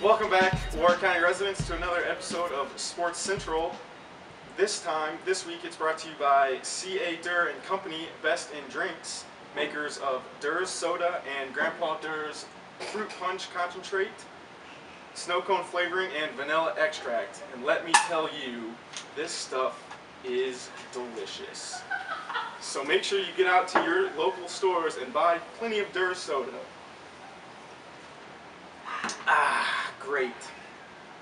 Welcome back, Warwick County residents, to another episode of Sports Central. This week, it's brought to you by C.A. Durr and Company, Best in Drinks, makers of Durr's Soda and Grandpa Durr's Fruit Punch Concentrate, snow cone flavoring, and vanilla extract. And let me tell you, this stuff is delicious. So make sure you get out to your local stores and buy plenty of Durr's Soda. Great.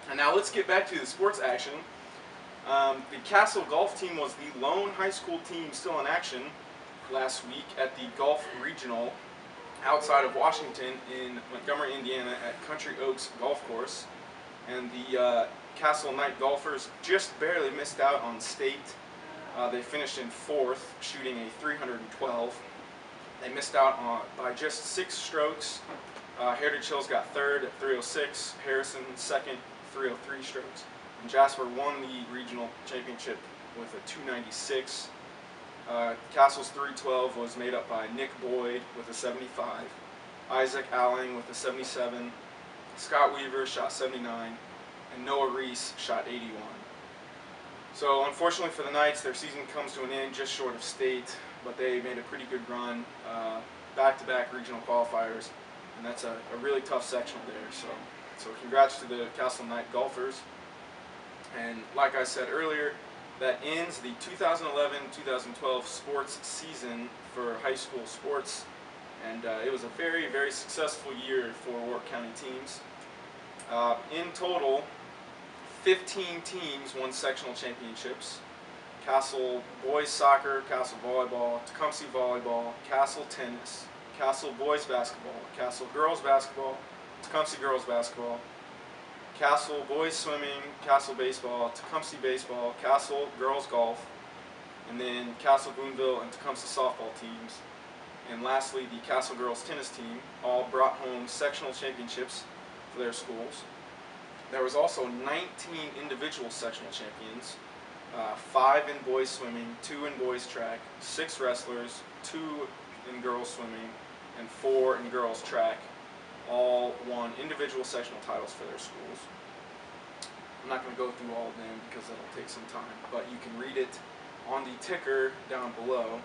And now let's get back to the sports action. The Castle golf team was the lone high school team still in action last week at the Golf Regional outside of Washington in Montgomery, Indiana at Country Oaks Golf Course. And the Castle Knight golfers just barely missed out on state. They finished in 4th, shooting a 312. They missed out by just 6 strokes. Heritage Hills got 3rd at 306, Harrison 2nd, 303 strokes, and Jasper won the regional championship with a 296. Castle's 312 was made up by Nick Boyd with a 75, Isaac Alling with a 77, Scott Weaver shot 79, and Noah Reese shot 81. So unfortunately for the Knights, their season comes to an end just short of state, but they made a pretty good run, back-to-back regional qualifiers. And that's a really tough sectional there. So congrats to the Castle Knight golfers. And like I said earlier, that ends the 2011-2012 sports season for high school sports. And it was a very, very successful year for Warwick County teams. In total, 15 teams won sectional championships. Castle boys soccer, Castle volleyball, Tecumseh volleyball, Castle tennis, Castle boys basketball, Castle girls basketball, Tecumseh girls basketball, Castle boys swimming, Castle baseball, Tecumseh baseball, Castle girls golf, and then Castle Boonville and Tecumseh softball teams. And lastly, the Castle girls tennis team all brought home sectional championships for their schools. There was also 19 individual sectional champions, 5 in boys swimming, 2 in boys track, 6 wrestlers, 2 in girls swimming, and 4 in girls track, all won individual sectional titles for their schools. I'm not going to go through all of them because that'll take some time, but you can read it on the ticker down below.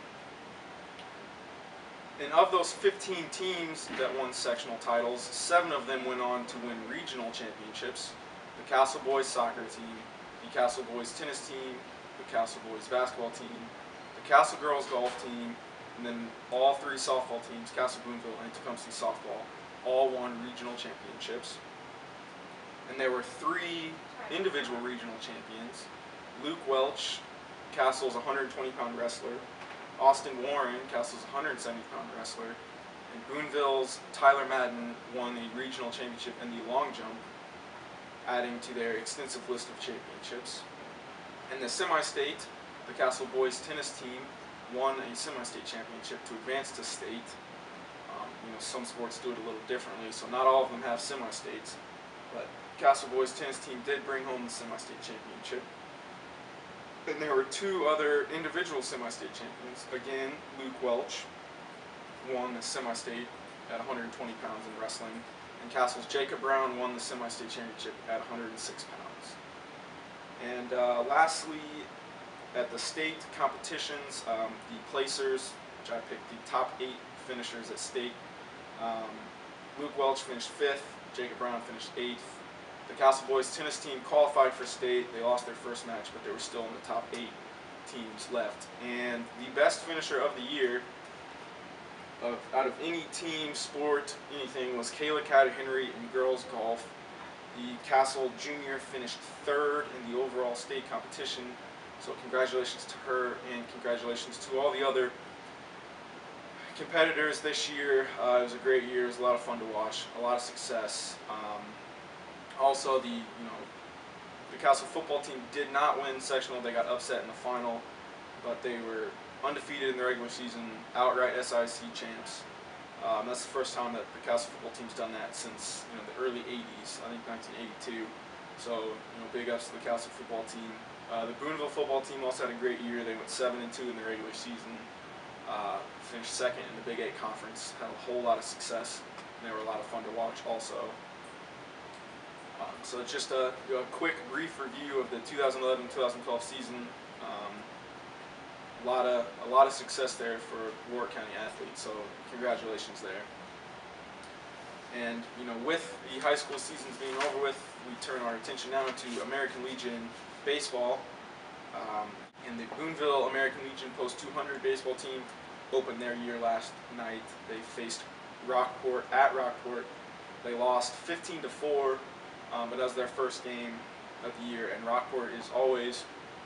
And of those 15 teams that won sectional titles, 7 of them went on to win regional championships. The Castle boys soccer team, the Castle boys tennis team, the Castle boys basketball team, the Castle girls golf team, and then all 3 softball teams, Castle Boonville and Tecumseh softball, all won regional championships. And there were 3 individual regional champions. Luke Welch, Castle's 120-pound wrestler, Austin Warren, Castle's 170-pound wrestler, and Boonville's Tyler Madden won the regional championship in the long jump, adding to their extensive list of championships. In the semi-state, the Castle boys tennis team won a semi-state championship to advance to state. Some sports do it a little differently, so not all of them have semi-states, but Castle boys tennis team did bring home the semi-state championship. And there were 2 other individual semi-state champions. Again, Luke Welch won the semi-state at 120 pounds in wrestling, and Castle's Jacob Brown won the semi-state championship at 106 pounds. And lastly, at the state competitions, the placers, which I picked the top 8 finishers at state. Luke Welch finished 5th, Jacob Brown finished 8th. The Castle boys tennis team qualified for state. They lost their first match, but they were still in the top 8 teams left. And the best finisher of the year, out of any team, sport, anything, was Kayla Catter-Henry in girls golf. The Castle junior finished 3rd in the overall state competition. So congratulations to her, and congratulations to all the other competitors this year. It was a great year. It was a lot of fun to watch, a lot of success. Also, the Castle football team did not win sectional. They got upset in the final, but they were undefeated in the regular season, outright SIC champs. That's the first time that the Castle football team's done that since the early 80s, I think 1982. So big ups to the Castle football team. The Boonville football team also had a great year. They went 7-2 in the regular season. Finished 2nd in the Big 8 conference. Had a whole lot of success. And they were a lot of fun to watch also. So it's just a quick, brief review of the 2011-2012 season. A lot of success there for Warwick County athletes. So congratulations there. And with the high school seasons being over with, we turn our attention now to American Legion baseball. And the Boonville American Legion Post 200 baseball team opened their year last night. They faced Rockport at Rockport. They lost 15-4, but that was their first game of the year. And Rockport is always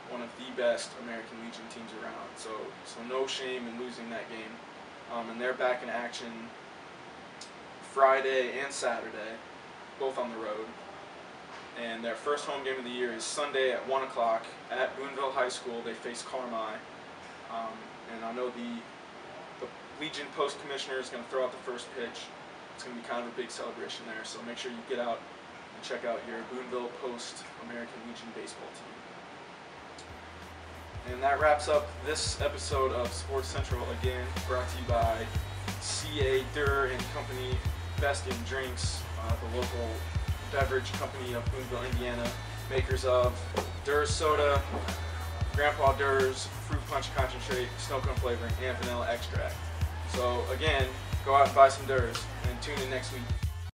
one of the best American Legion teams around. So no shame in losing that game. And they're back in action Friday and Saturday, both on the road. And their first home game of the year is Sunday at 1 o'clock at Boonville High School. They face Carmi. And I know the Legion Post Commissioner is going to throw out the first pitch. It's going to be kind of a big celebration there. So make sure you get out and check out your Boonville Post American Legion baseball team. And that wraps up this episode of Sports Central, again brought to you by C.A. Durr and Company, Best in Drinks, the local beverage company of Boonville, Indiana, makers of Durr's Soda, Grandpa Durr's Fruit Punch Concentrate, Snow Cone Flavoring, and Vanilla Extract. So again, go out and buy some Durr's and tune in next week.